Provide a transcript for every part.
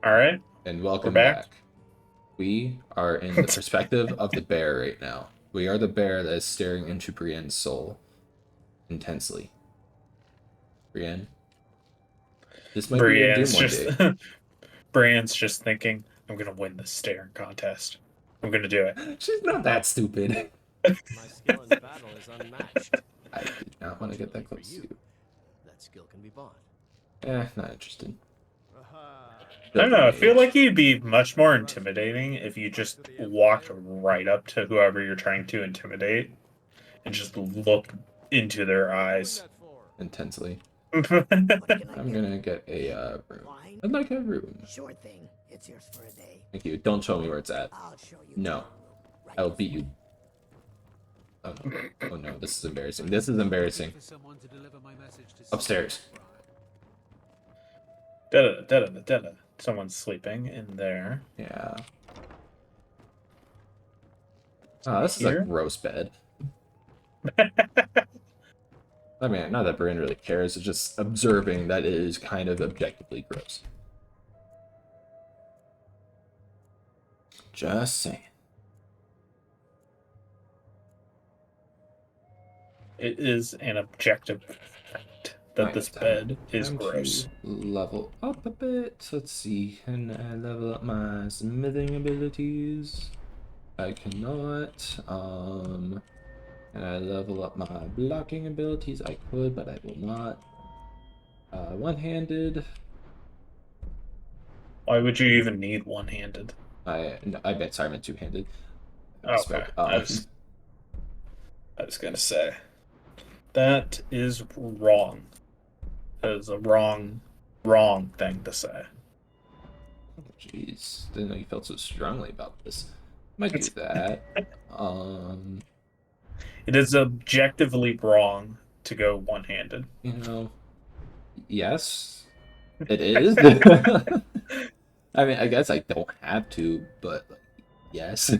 All right, And we're welcome back. back. We are in the perspective of the bear right now. We are the bear that is staring into Brienne's soul intensely. Brienne, this might be your doom Brienne's one just day. Brienne's just thinking, I'm gonna win this staring contest. I'm gonna do it. She's not that stupid. My skill in battle is unmatched. I did not want to get that Fortunately for close to you, you. that skill can be bought. Not interested. I don't Filthy know. I feel mage. like you'd be much more intimidating if you just walked right up to whoever you're trying to intimidate and just looked into their What are you doing eyes. that for? Intensely. What can I I'm get gonna you? get a room. Wine? I'd like a room. Sure thing. It's yours for a day. Thank you. Don't show me where it's at. I'll show you to No. your room. Right I'll this beat way. you. Oh no. Oh no, this is embarrassing. This is embarrassing. Upstairs. Da da da da da da. Someone's sleeping in there. Yeah. Somebody This is a here? gross bed. I mean, not that Brienne really cares, it's just observing that it is kind of objectively gross. Just saying. It is an objective fact that this bed is gross. To level up a bit. Let's see. Can I level up my smithing abilities? I cannot. Can I level up my blocking abilities? I could, but I will not. One-handed. Why would you even need one-handed? Sorry, I meant two-handed. I Okay, misspoke. I was gonna say that is wrong. That is a wrong thing to say. Jeez, didn't know you felt so strongly about this. Might do that. Um, It is objectively wrong to go one-handed. you know, yes, it is. I mean, I guess I don't have to, but like, yes.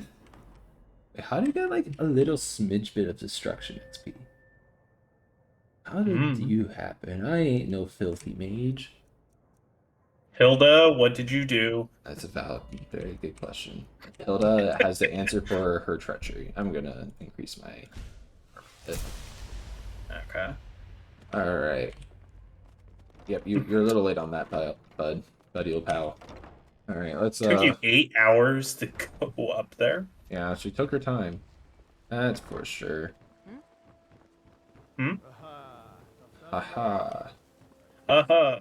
How do you get like a little smidge bit of destruction XP? How did Mm. you happen? I ain't no filthy mage. Hilda, what did you do? That's a valid, very good question. Hilda has the answer for her treachery. I'm gonna increase my. Okay. All right. Yep, you're a little late on that, buddy old pal. All right, let's Took you 8 hours to go up there. Yeah, she took her time. That's for sure. Hmm. Haha. Uh-huh.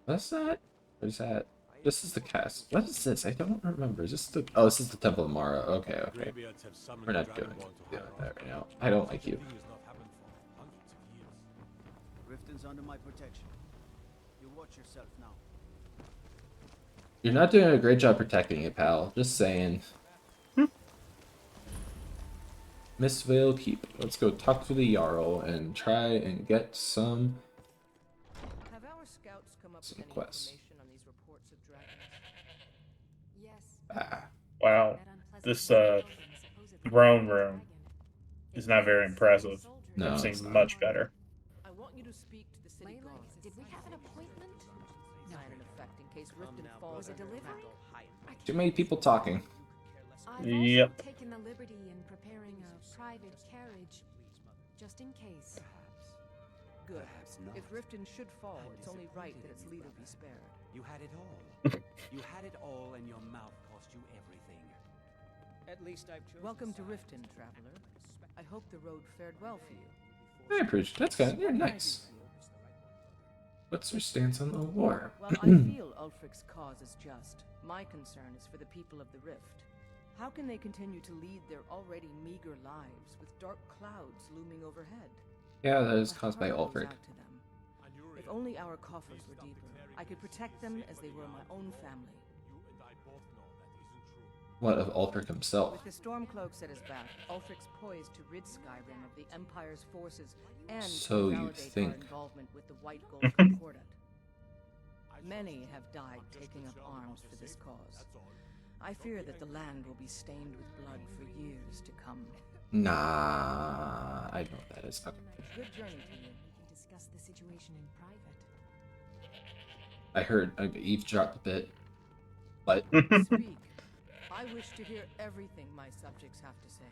What's that? What is that? This is the cast. What is this? I don't remember. Is this the? Oh, this is the Temple of Mara. Okay, okay. We're not doing that right now. I don't like you. Riften's under my protection. You watch yourself now. You're not doing a great job protecting it, pal. Just saying. Miss Vale Keep. Let's go talk to the Jarl and try and get some Have our scouts come up with any quests. information on these reports of dragons? Yes. Ah. Wow. This throne room is not very impressive. No, I've it's seen not. much better. I want you to speak to the city Layla, guards. did we have an appointment? Sign in effect in case Riften falls. Was it under delivery? attack. Too many people talking. I've Yep. also taken the liberty in preparing a private carriage, just in case. Good. If Riften should fall, it's only right that its leader be spared. You had it all. You had it all, and your mouth cost you everything. At least I've chosen. Welcome to Riften, traveler. I hope the road fared well for you. I appreciate that's good. You're nice. What's your stance on the war? While I feel Ulfric's cause is just, my concern is for the people of the Rift. How can they continue to lead their already meager lives with dark clouds looming overhead? Yeah, that is My caused by heart goes Ulfric. out to them. If only our coffers were deeper, I could protect them as they were my own family. What of Ulfric himself? With the Stormcloaks at his back, Ulfric's poised to rid Skyrim of the Empire's forces and So you validate think. our involvement with the White Gold Concordat. Many have died taking up arms for this cause. I fear that the land will be stained with blood for years to come. Nah, I know what that is. Okay. Good journey to you. We can discuss the situation in private. I heard I eavesdropped a bit. But Speak. I wish to hear everything my subjects have to say.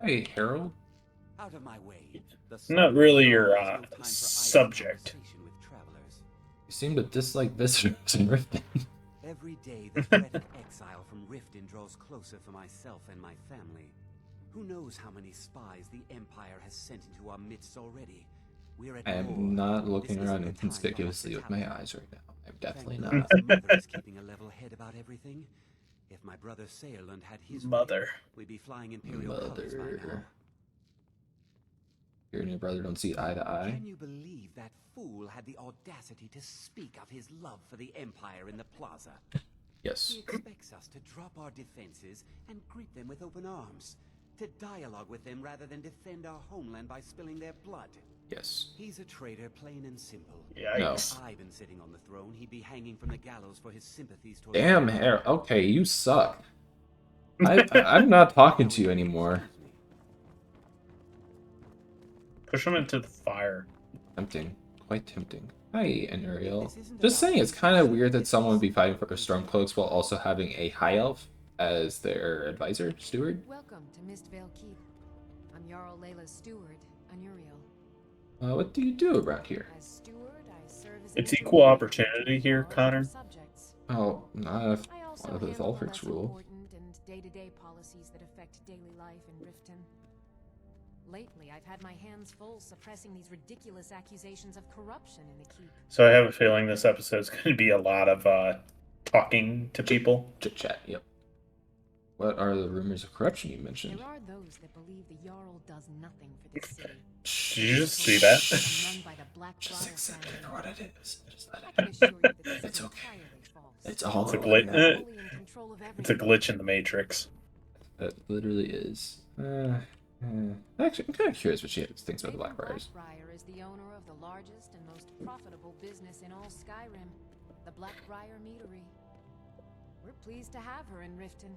hey, Harold. Out of my way. The Not sun really knows your no time for idle subject. conversation with travelers. You seem to dislike visitors in Riften. Every day the threat of exile from Riften draws closer for myself and my family. Who knows how many spies the Empire has sent into our midst already? We're at I war. am not looking This around isn't the time for us to inconspicuously with my tattle. eyes right now. I'm definitely Thank not. goodness Mother is keeping a level head about everything. If my brother Saerland had his Mother. way, we'd be flying Imperial colors by now. Mother. You and your brother don't see eye to eye? Can you believe that fool had the audacity to speak of his love for the Empire in the plaza? Yes. He expects us to drop our defenses and greet them with open arms, to dialogue with them rather than defend our homeland by spilling their blood. Yes. He's a traitor, plain and simple. Yikes. If I'd been sitting on the throne, he'd be hanging from the gallows for his sympathies towards Damn, Harold. Okay, you suck. I'm not talking to you anymore. Push him into the fire. Tempting. Quite tempting. Hi, Anuriel. Just saying, it's kind of weird that someone would be fighting for Stormcloaks while also having a High Elf as their advisor, steward. Welcome to Mistvale Keep. I'm Jarl Layla's steward, Anuriel. What do you do around here? As steward, I serve as It's an equal intermediary opportunity between here, Jarl and Connor. their subjects. Oh, not if I also one of the handle the Ulfric's less rule. important and day-to-day policies that affect daily life in Riften. Lately, I've had my hands full suppressing these ridiculous accusations of corruption in the keep. So I have a feeling this episode's going to be a lot of talking to people. Chit chat, yep. What are the rumors of corruption you mentioned? There are those that believe the Jarl does nothing for this city. Did you just see that? Run by the Black Just Briar accept it family. for what it is. Just let I it can assure you that this It's is okay. entirely false. It's all It's a over glitch. now. Fully in control of It's a everything. glitch in the Matrix. It literally is. Actually, I'm kind of curious what she thinks about the David Blackbriars. Blackbriar is the owner of the largest and most profitable business in all Skyrim, the Blackbriar Meadery. We're pleased to have her in Riften.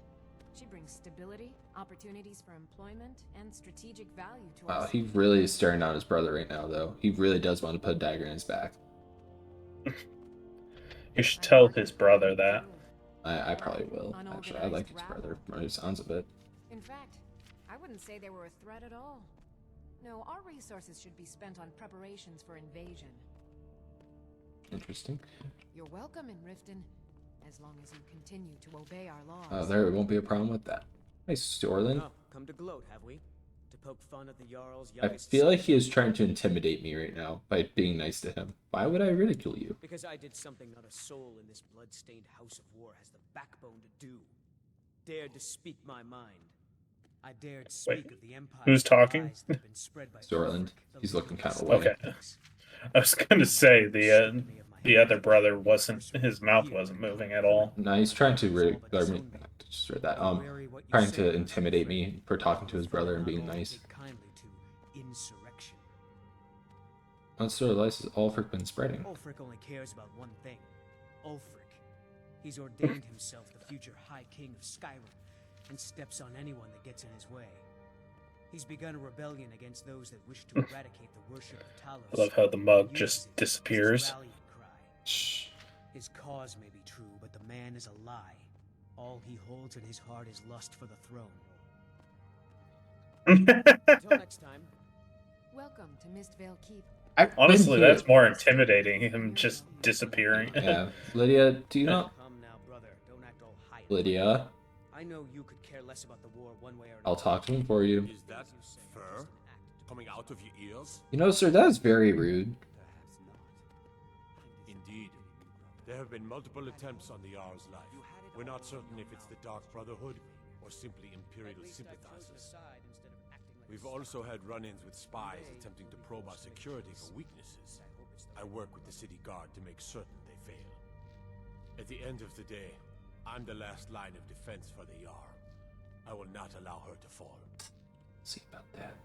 She brings stability, opportunities for employment, and strategic value to Wow, us. he really is staring down his brother right now, though. He really does want to put a dagger in his back. You should tell his brother that. I probably will. Actually, I like his brother from the sounds of it. In fact, I wouldn't say they were a threat at all. No, our resources should be spent on preparations for invasion. Interesting. You're welcome in Riften, as long as you continue to obey our laws. There won't be a problem with that. Hey, Storlin. Oh, come to gloat, have we? To poke fun at the Jarl's I youngest feel like son? he is trying to intimidate me right now by being nice to him. Why would I ridicule you? Because I did something not a soul in this blood-stained house of war has the backbone to do. Dared to speak my mind. I dared speak of the Empire. who's talking? Storland. He's looking kind of away. Okay. I was going to say the other brother wasn't, his mouth wasn't moving at all. No, he's trying to just read that. Trying to intimidate me for talking to his brother and being nice. What sort of lies has Ulfric been spreading? Ulfric only cares about one thing. Ulfric. He's ordained himself the future High King of Skyrim, and steps on anyone that gets in his way. He's begun a rebellion against those that wish to eradicate the worship of Talos. I love how the mug He uses just it as his disappears. rallying cry. Shh. His cause may be true, but the man is a lie. All he holds in his heart is lust for the throne. Until next time. Welcome to Mistvale Keep. Honestly, that's more intimidating, him just disappearing. Yeah. Lydia, do you not... Come now, brother. Don't act all hype. Lydia, I know you could care less about the war one way or another. I'll talk to him for you. Is that fur coming out of your ears? You know, sir, that is very rude. Perhaps not. Indeed. There have been multiple attempts on the Jarl's life. We're not certain if it's the Dark Brotherhood or simply Imperial sympathizers. We've also had run-ins with spies attempting to probe our security for weaknesses. I work with the city guard to make certain they fail. At the end of the day, I'm the last line of defense for the Jarl. I will not allow her to fall. See about that.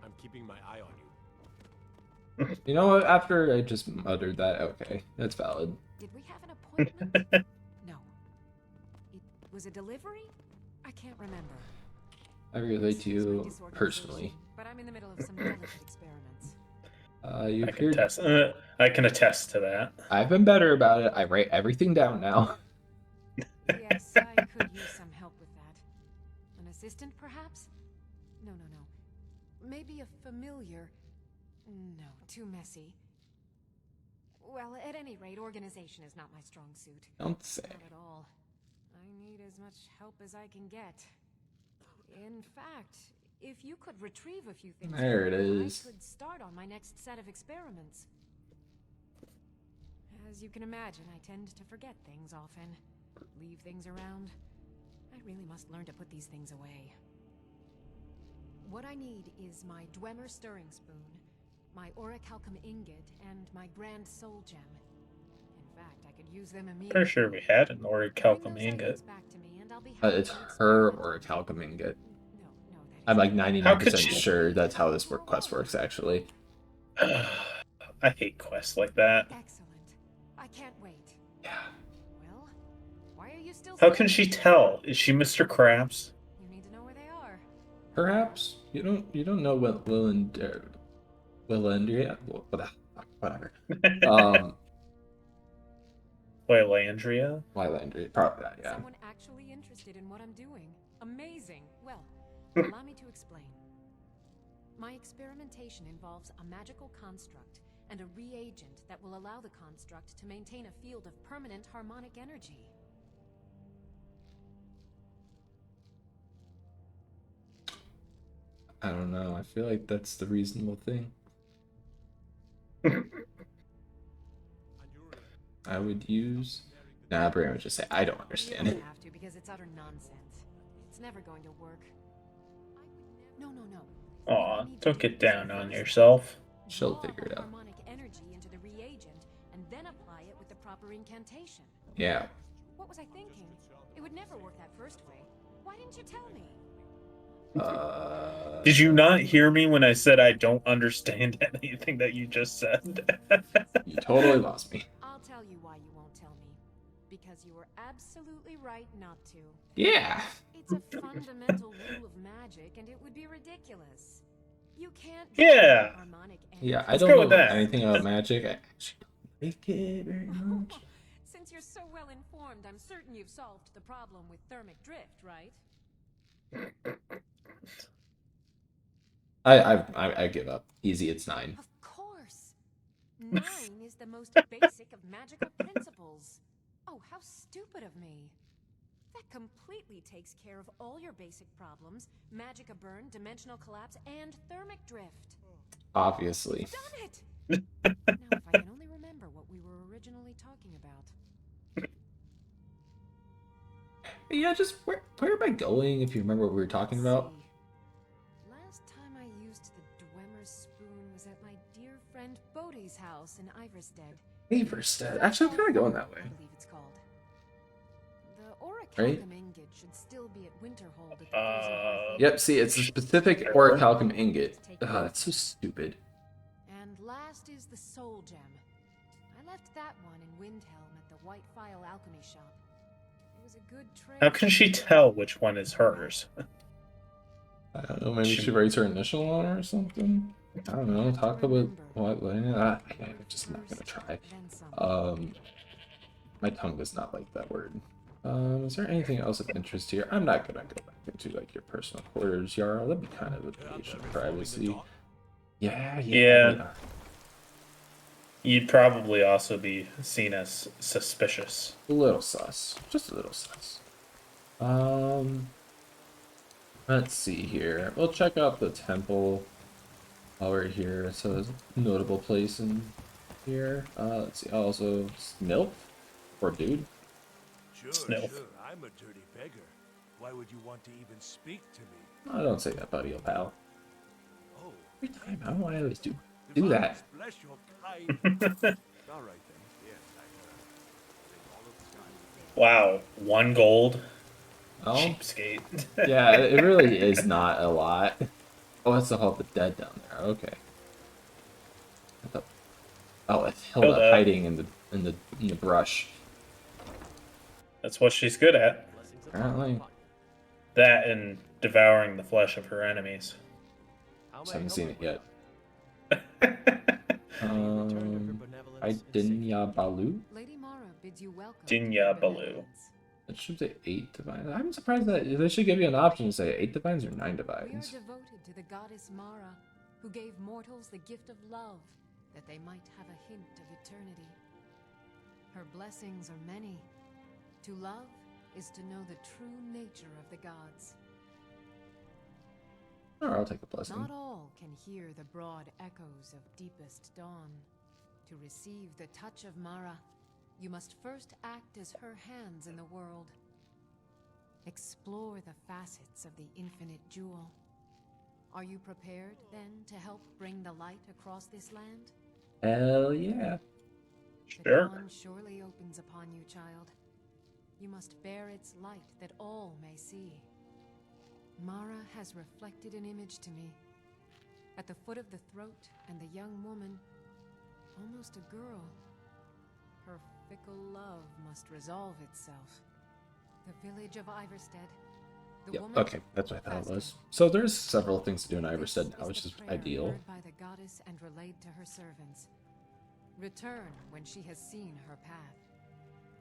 I'm keeping my eye on you. You know what? After I just muttered that, okay, that's valid. Did we have an appointment? No. It was a delivery? I can't remember. I relate to Excuse my you disorganization, personally. But I'm in the middle of some delicate experiments. You I can appeared. test. I can attest to that. I've been better about it. I write everything down now. Yes, I could use some help with that. An assistant, perhaps? No, no, no. Maybe a familiar. No, too messy. Well, at any rate, organization is not my strong suit. Don't say. Not at all. I need as much help as I can get. In fact, if you could retrieve a few things, There it I is. could start on my next set of experiments. As you can imagine, I tend to forget things often. Leave things around. I really must learn to put these things away. What I need is my Dwemer stirring spoon, my orichalcum ingot, and my grand soul gem. In fact, I could use them immediately. Pretty sure we had an orichalcum Bring those ingot. items back to me, and I'll be happy It's to her experiment. or a calcum ingot. No, no, that I'm isn't like it. How could 99% she- sure that's how this quest works, actually. I hate quests like that. Excellent. I can't wait. Yeah. Well, why are you still How can she standing? tell? Is she Mr. Krabs? You need to know where they are. Perhaps you don't know what Willandria. Whatever. Wylandria? Wylandria. Probably that. Yeah. Someone actually interested in what I'm doing. Amazing. Well, allow me to explain. My experimentation involves a magical construct and a reagent that will allow the construct to maintain a field of permanent harmonic energy. I don't know. I feel like that's the reasonable thing. I would use. Nah, Brian would just say, I don't understand You it. don't have to because it's utter nonsense. It's never going to work. No, no, no. What Aw, I need to don't do get is down on first yourself. She'll draw figure it out. harmonic energy into the reagent and then apply it with the proper incantation. Yeah. What was I thinking? It would never work that first way. Why didn't you tell me? Did you not hear me when I said I don't understand anything that you just said? You totally lost me. I'll tell you why you won't tell me. Because you were absolutely right not to. Yeah. It's a fundamental rule of magic, and it would be ridiculous. You can't draw Yeah. harmonic energy. Yeah, I Let's don't go know with that. anything about magic. I actually don't like it very much. Since you're so well informed, I'm certain you've solved the problem with thermic drift, right? I give up. Easy, it's 9. Of course. 9 is the most basic of magical principles. Oh, how stupid of me. That completely takes care of all your basic problems: magica burn, dimensional collapse, and thermic drift. Obviously. Done it! Now, if I can only remember what we were originally talking about. Yeah, just where am I going if you remember what we were talking about? Let's see. Last time I used the Dwemer spoon was at my dear friend Bodhi's house in Iverstead. Averstead. Actually, I'm kind of going that way. I believe it's called. The orichalcum Right? ingot should still be at Winterhold at the Frozen Hearth. Yep, see, it's a specific orichalcum ingot. Ugh, that's so stupid. And last is the soul gem. I left that one in Windhelm at the White Phial Alchemy Shop. It was a good trade. How can she tell which one is hers? I don't know, maybe she writes her initial on her or something? I don't know, talk about what, I'm just not gonna try. My tongue does not like that word. Is there anything else of interest here? I'm not gonna go back into, like, your personal quarters, Yarl. That'd be kind of a invasion of privacy. Yeah. Yeah. You'd probably also be seen as suspicious. A little sus. Just a little sus. Let's see here. We'll check out the temple while we're here. So there's a notable place in here. Let's see. Also, Snilf? Or dude? Sure, Snilf. sure, I'm a dirty beggar. Why would you want to even speak to me? I don't say that, buddy, old pal. Oh, Every time, I don't know why I always do that. bless your kind. All right then. Yes, I Wow, 1 gold. Oh, Cheapskate. yeah, it really is not a lot. Oh, that's the Hall of the Dead down there. Okay. I thought- Oh, it's Hilda Hilda. hiding in the brush. That's what she's good at. Apparently. That and devouring the flesh of her enemies. How may Just I haven't help seen you it with yet. I Dinya Balu? Lady Mara bids you welcome. Dinya to Balu. benevolence. It should say 8 divines. I'm surprised that they should give you an option to say 8 divines or 9 We are divines. devoted to the goddess Mara, who gave mortals the gift of love, that they might have a hint of eternity. Her blessings are many. To love is to know the true nature of the gods. Or I'll take a blessing. Not all can hear the broad echoes of deepest dawn. To receive the touch of Mara, you must first act as her hands in the world. Explore the facets of the infinite jewel. Are you prepared, then, to help bring the light across this land? Hell yeah. The dawn surely opens upon you, child. You must bear its light that all may see. Mara has reflected an image to me. At the foot of the throat and the young woman, almost a girl. Her fickle love must resolve itself. The village of Iverstead. The Yep, woman, okay, that's what I thought it was. So there's several things to do in Iverstead now, which the is prayer ideal. heard by the goddess and relayed to her servants. Return when she has seen her path.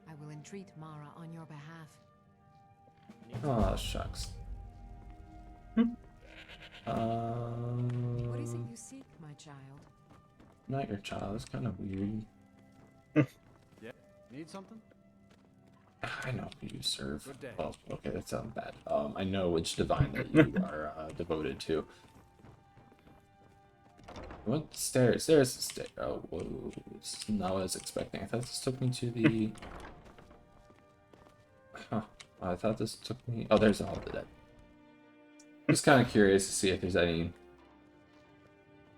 I will entreat Mara on your behalf. Oh, shucks. What is it you seek, my child? Not your child. It's kind of weird. Yeah. Need something? I know who you serve. Good day. Oh, okay, that sounds bad. I know which divine that you are devoted to. What stairs? There's the stair. Oh, whoa. It's not what I was expecting. I thought this took me to the. Huh. I thought this took me. Oh, there's all the dead. Just kind of curious to see if there's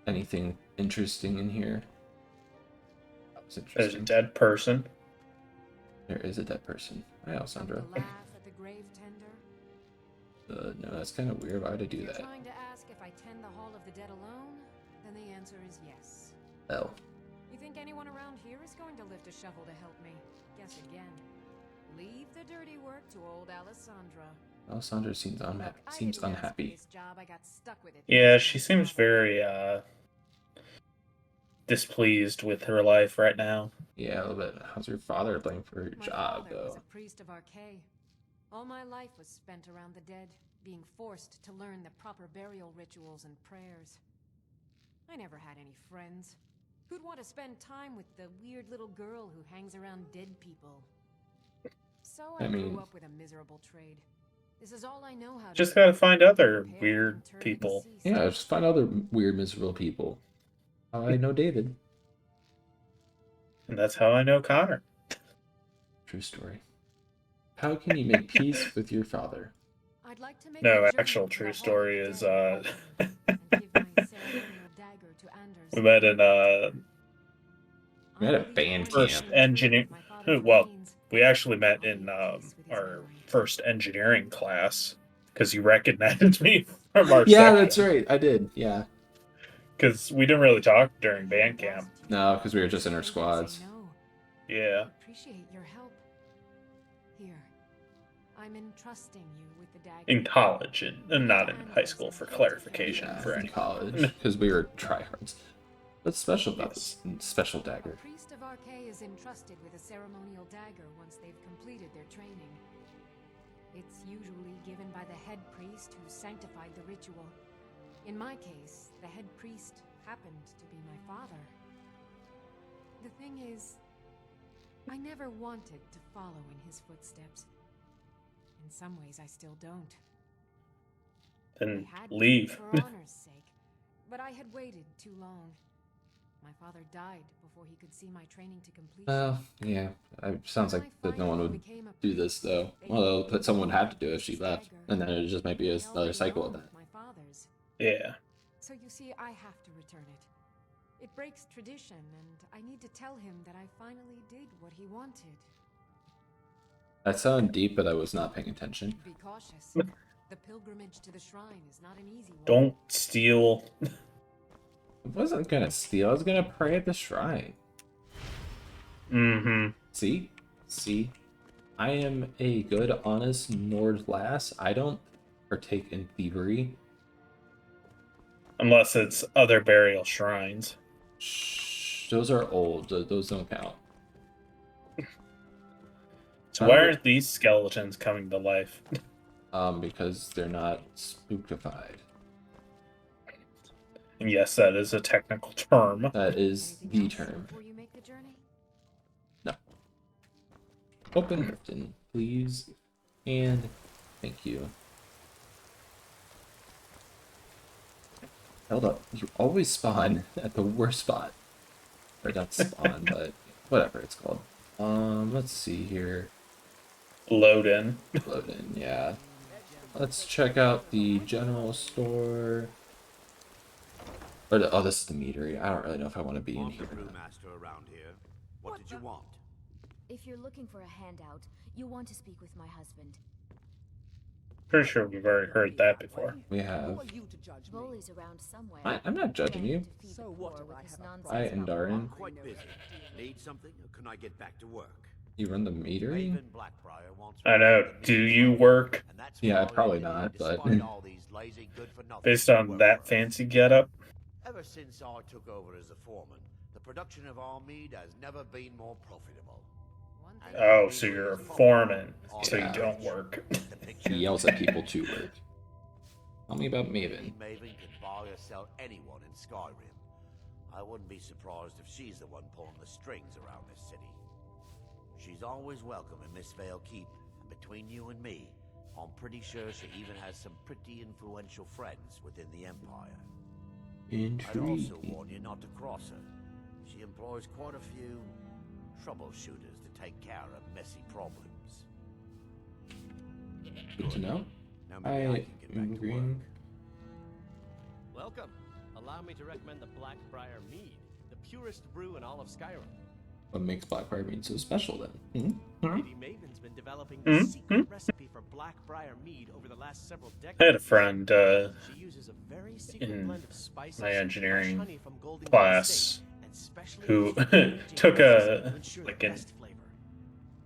anything interesting in here. That was There's a interesting. dead person. There is a dead person. Hi, Alessandra. Come to laugh at the grave tender? No, that's kind of weird. Why would I do If you're that? trying to ask if I tend the Hall of the Dead alone, then the answer is yes. Oh. You think anyone around here is going to lift a shovel to help me? Guess again. Leave the dirty work to old Alessandra. Alessandra seems Look, unhappy. I Seems didn't ask for unhappy. this job, I got stuck with it Yeah, thanks to she my seems father. very displeased with her life right now. Yeah, a little bit. How's your father to blame for your My job, father was though? a priest of Arcay. All my life was spent around the dead, being forced to learn the proper burial rituals and prayers. I never had any friends. Who'd want to spend time with the weird little girl who hangs around dead people? So I mean- grew up with a miserable trade. This is all I know how to Just do. gotta find other Prepare weird and turn the people. deceased. Yeah, just find other weird, miserable people. Oh, I know David. And that's how I know Connor. True story. How can you make peace with your father? I'd like to make No, the journey actual to the true Hall of story the is, Dead welcome, and give my ceremonial dagger to Anders. We met in We had a band first camp. engineer. Well, we actually met in our first engineering class because you recognized me from our Yeah, section. that's right. I did. Yeah. Because we didn't really talk during band camp. No, because we were just in our squads. Yeah. Appreciate your help. Here, I'm entrusting you with the dagger. In college and not in high school for clarification Yeah, for in any. college, because we were tryhards. What's special about this special dagger? A priest of Arcay is entrusted with a ceremonial dagger once they've completed their training. It's usually given by the head priest who sanctified the ritual. In my case, the head priest happened to be my father. The thing is, I never wanted to follow in his footsteps. In some ways, I still don't. Then I had to leave. for honor's sake, but I had waited too long. My father died before he could see my training to completion. Well, yeah. It sounds When like I that no one would finally became a do priest, this, though. they Although, gave but someone would me have to do it if she this left. dagger. And then it just might be I another held it cycle of along that. with my father's. Yeah. So you see, I have to return it. It breaks tradition, and I need to tell him that I finally did what he wanted. That sounded deep, but I was not paying attention. Be cautious. The pilgrimage to the shrine is not an easy one. Don't steal. I wasn't gonna steal. I was gonna pray at the shrine. Mm-hmm. See? See? I am a good, honest Nord lass. I don't partake in thievery. Unless it's other burial shrines. Shh. Those are old. Those don't count. So why aren't these skeletons coming to life? Because they're not spookified. And yes, that is a technical term. That is the term. No. Open Riften, please. And thank you. Hold up. You always spawn at the worst spot. Or not spawn, but whatever it's called. Let's see here. Load in. Load in, yeah. Let's check out the general store. Or oh, this is the meadery. I don't really know if I want to be in here. Brewmaster around here. What did you want? If you're looking for a handout, you'll want to speak with my husband. Pretty sure we've already heard that before. We have. Bully's around somewhere. I'm not judging you. So what? Hi, Andarin. I'm quite busy. Need something, or can I get back to work? You run the meadery? I know. Do you work? Yeah, probably not, but based on that fancy getup. Ever since I took over as a foreman, the production of our mead has never been more profitable. Oh, so you're a foreman, so you don't work. He yells at people to work. Tell me about Maven. Maven can buy or sell anyone in Skyrim. I wouldn't be surprised if she's the one pulling the strings around this city. She's always welcome in Mistveil Keep, and between you and me, I'm pretty sure she even has some pretty influential friends within the Empire. I'd also warn you not to cross her. She employs quite a few troubleshooters to take care of messy problems. Good to know. Now I maybe I can get back to green. work. Welcome. Allow me to recommend the Blackbriar Mead, the purest brew in all of Skyrim. What makes Blackbriar mead so special then? Lady Maven's been developing the secret recipe for Blackbriar Mead over the last several decades. I had a friend She uses a very secret in blend of spices, my engineering fresh honey from Golden class Estate, and specially who aged took to a ensure the like an best flavor.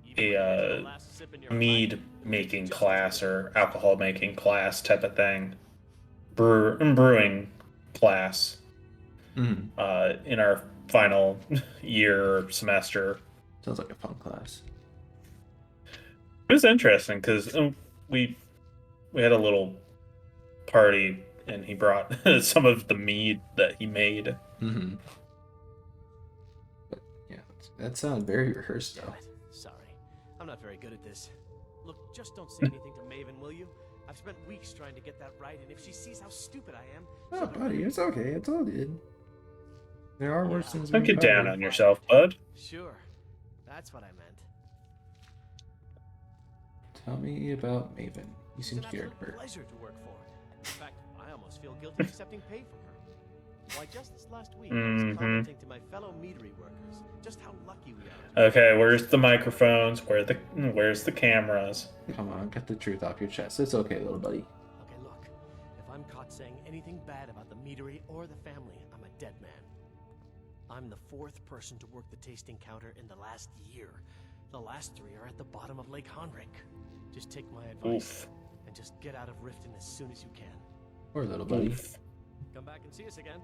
Even when you get to the last sip in your mead pipe, making just class or alcohol making class type of thing, brewing class. In our final year or semester. Sounds like a fun class. It was interesting because we had a little party and he brought some of the mead that he made. But yeah, that sounds very rehearsed though. Sorry, I'm not very good at this. Look, just don't say anything to Maven, will you? I've spent weeks trying to get that right, and if she sees how stupid I am... Oh, buddy, it's okay. It's all good. There are worse things. Don't get down on yourself, bud. Sure, that's what I meant. Tell me about Maven. You seem It's an scared absolute of her. pleasure to work for. In fact, I almost feel guilty accepting pay from her. Why, just this last week, I was commenting to my fellow meadery workers just how lucky we are. Okay, where's the microphones? Where's the cameras? Come on, get the truth off your chest. It's okay, little buddy. Okay, look, if I'm caught saying anything bad about the meadery or the family, I'm a dead man. I'm the 4th person to work the tasting counter in the last year. The last 3 are at the bottom of Lake Honrick. Just take my advice and just get out of Riften as soon as you can. Poor little buddy. Come back and see us again.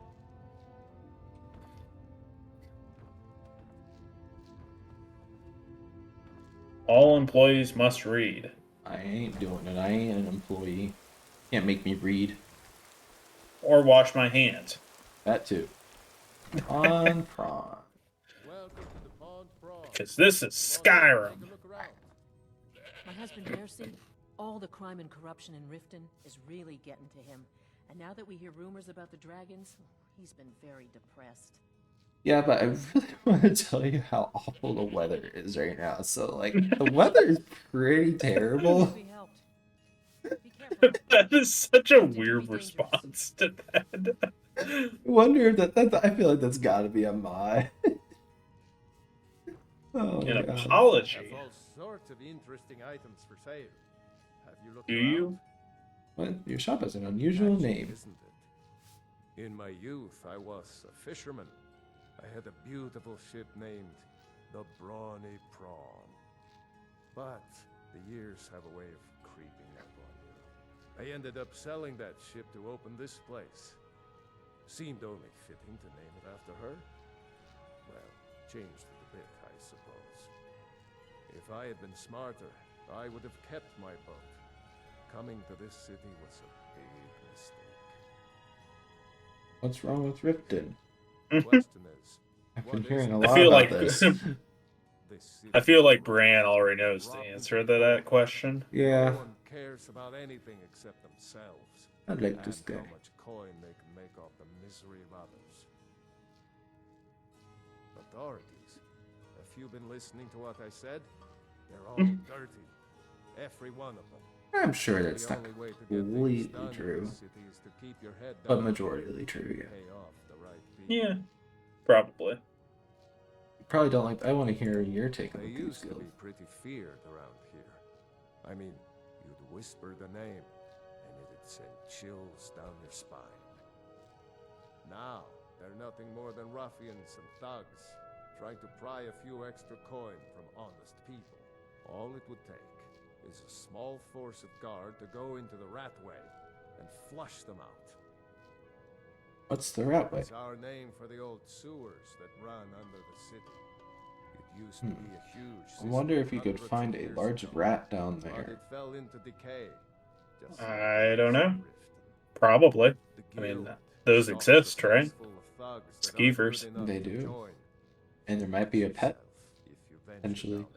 All employees must read. I ain't doing it. I ain't an employee. Can't make me read. Or wash my hands. That too. On prawn. Because this is Skyrim. My husband Mercy, all the crime and corruption in Riften is really getting to him. And now that we hear rumors about the dragons, he's been very depressed. Yeah, but I really want to tell you how awful the weather is right now. So, like, the weather is pretty terrible. That is such a weird response to that. I wonder if that I feel like that's got to be a mod. Oh, An God. apology. Have all sorts of interesting items for sale. Have you looked Do around? you? What? Your shop has an unusual Magic, name. isn't it? In my youth, I was a fisherman. I had a beautiful ship named the Brawny Prawn. But the years have a way of creeping up on you. I ended up selling that ship to open this place. Seemed only fitting to name it after her. Changed it a bit, I suppose. If I had been smarter, I would have kept my boat. Coming to this city was a big mistake. What's wrong with Riften? The question is, I've been what hearing is a this? lot about this. I feel like Bran already knows the answer to that question. Yeah. No one cares about anything except themselves. I'd like to and stay. how much coin they can make off the misery of others. Authorities, have you been listening to what I said? They're all dirty. Every one of them. I'm sure that's The not only way to get things completely done in true, this city is to keep your head but down majorly true, and yeah. pay off the right people. Yeah, probably. Probably don't like. I want to hear your take on They the Thieves used to Guild. be pretty feared around here. I mean, you'd whisper the name, and it'd send chills down your spine. Now, they're nothing more than ruffians and thugs, trying to pry a few extra coin from honest people. All it would take is a small force of guard to go into the Ratway and flush them out. What's the Ratway? It's our name for the old sewers that run under the city. It used to be a huge I wonder if you system could hundreds find of a years large ago, rat down but there. it fell into decay. Just I don't know. like Probably. the I mean, guild those stocks exist, a right? place full of thugs that aren't Skeevers. good enough They to do. join. And there might be a pet, If you venture potentially. down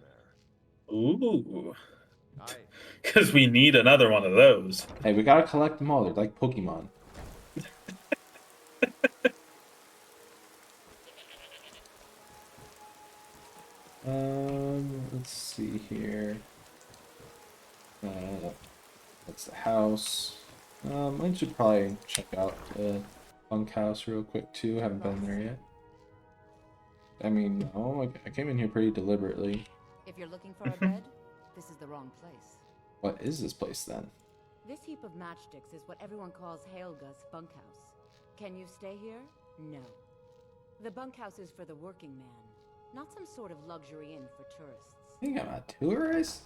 there. Ooh. Aye. Because we need another one of those. Hey, we gotta collect them all. They're like Pokemon. Let's see here. That's the house. I should probably check out the bunkhouse real quick too. Haven't been there yet. I mean, no, I came in here pretty deliberately. If you're looking for a bed, this is the wrong place. What is this place then? This heap of matchsticks is what everyone calls Helga's bunkhouse. Can you stay here? No. The bunkhouse is for the working man, not some sort of luxury inn for tourists. I think I'm a tourist.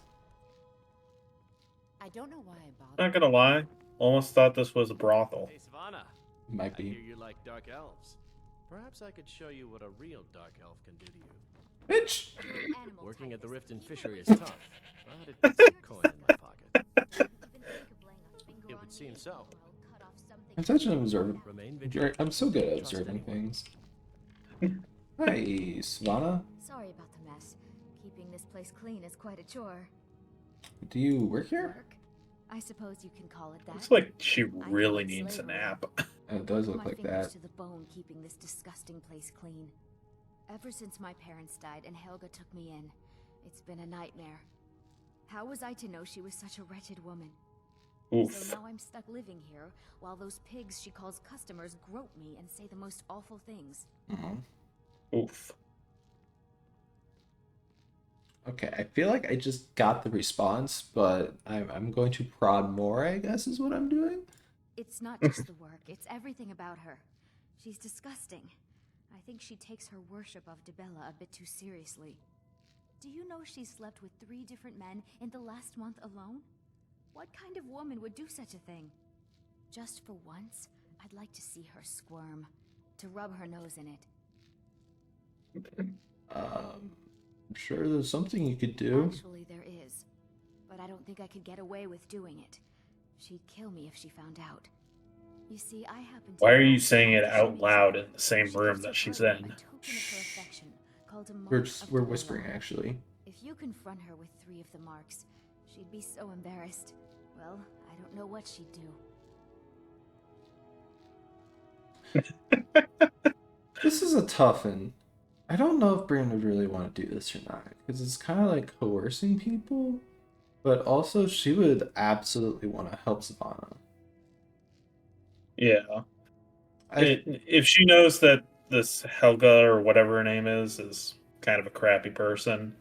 I don't know why I bothered. Not gonna lie, almost thought this was a brothel. Hey, Savannah. Might I hear be. you like dark elves. Perhaps I could show you what a real dark elf can do to you. Bitch! Working at the Rift and Fishery is tough, but it puts some coin in my pocket. It would seem so. I'm such an observer. Remain vigilant. I'm so good at Trust observing anyone. things. Hi, Savannah. Sorry about the mess. Keeping this place clean is quite a chore. Do you work here? Work? I suppose you can call it that. Looks like she really needs a nap. It does look My like fingers that. to the bone keeping this disgusting place clean. Ever since my parents died and Helga took me in, it's been a nightmare. How was I to know she was such a wretched woman? Oof. So now I'm stuck living here while those pigs she calls customers grope me and say the most awful things. Oof. Okay, I feel like I just got the response, but I'm going to prod more, I guess is what I'm doing. It's not just the work, it's everything about her. She's disgusting. I think she takes her worship of Dibella a bit too seriously. Do you know she slept with 3 different men in the last month alone? What kind of woman would do such a thing? Just for once, I'd like to see her squirm, to rub her nose in it. I'm sure there's something you could do. Actually, there is. But I don't think I could get away with doing it. She'd kill me if she found out. You see, I happen to... Why are you saying it out loud in the same room that she's in? We're whispering, actually. If you confront her with 3 of the marks, she'd be so embarrassed. Well, I don't know what she'd do. This is a tough one. I don't know if Brian would really want to do this or not, because it's kind of like coercing people, but also she would absolutely want to help Savannah. Yeah. If she knows that this Helga or whatever her name is kind of a crappy person,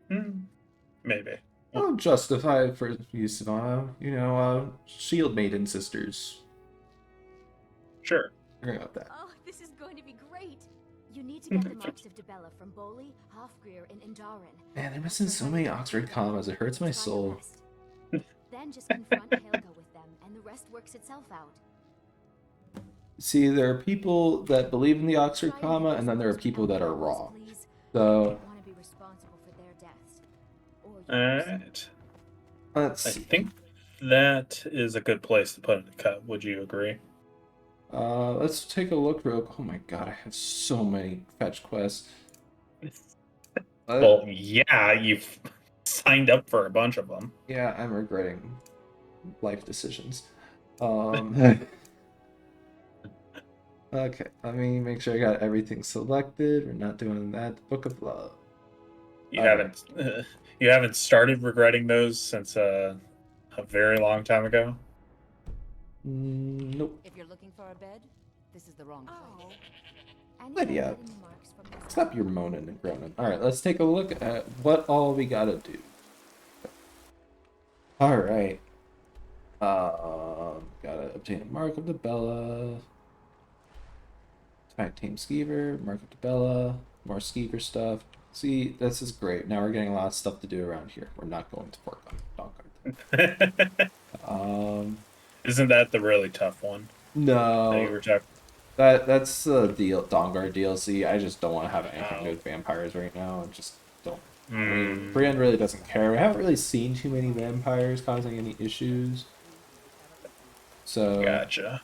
maybe. I'll justify it for you, Savannah. You know, shield maiden sisters. Sure. Agree about that. Oh, this is going to be great! You need to get the marks of Dibella from Boli, Hofgrir, and Indaren. Man, they're missing so many Oxford commas. It hurts my soul. Then just confront Helga with them, and the rest works itself out. See, there are people that believe in the Oxford comma, and then there are people that are wrong. So, Alright. let's I see. think that is a good place to put in a cut. Would you agree? Let's take a look real. Oh my god, I have so many fetch quests. Well, yeah, you've signed up for a bunch of them. Yeah, I'm regretting life decisions. Okay, let me make sure I got everything selected. We're not doing that. Book of Love. You haven't started regretting those since a very long time ago. Nope. If you're looking for a bed, this is the wrong place. Lydia, stop your moaning and groaning. All right, let's take a look at what all we gotta do. All right. Gotta obtain a mark of the Bella. Tag team Skeever, mark of the Bella, more Skeever stuff. See, this is great. Now we're getting a lot of stuff to do around here. We're not going to Fort Dogguard. Isn't that the really tough one? No. That you were talking. That's the deal. Dawnguard DLC. I just don't want to have anything to do with vampires right now. I just don't. I mean, Brienne really doesn't care. We haven't really seen too many vampires causing any issues. So, Gotcha.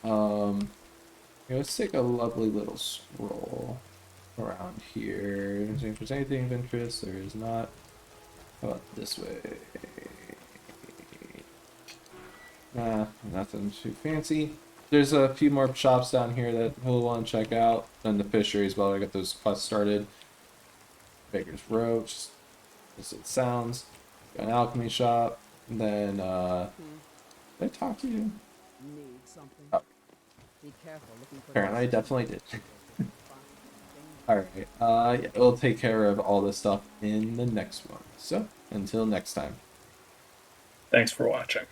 Let's take a lovely little scroll around here. See if there's anything of interest. There is not. How about this way? Nah, nothing too fancy. There's a few more shops down here that we'll want to check out. Then the fisheries while I get those quests started. Baker's Row, just as it sounds. Got an alchemy shop. And then, did I talk to you? Oh. Apparently I definitely did. Alright, yeah, we'll take care of all this stuff in the next one. So, until next time. Thanks for watching.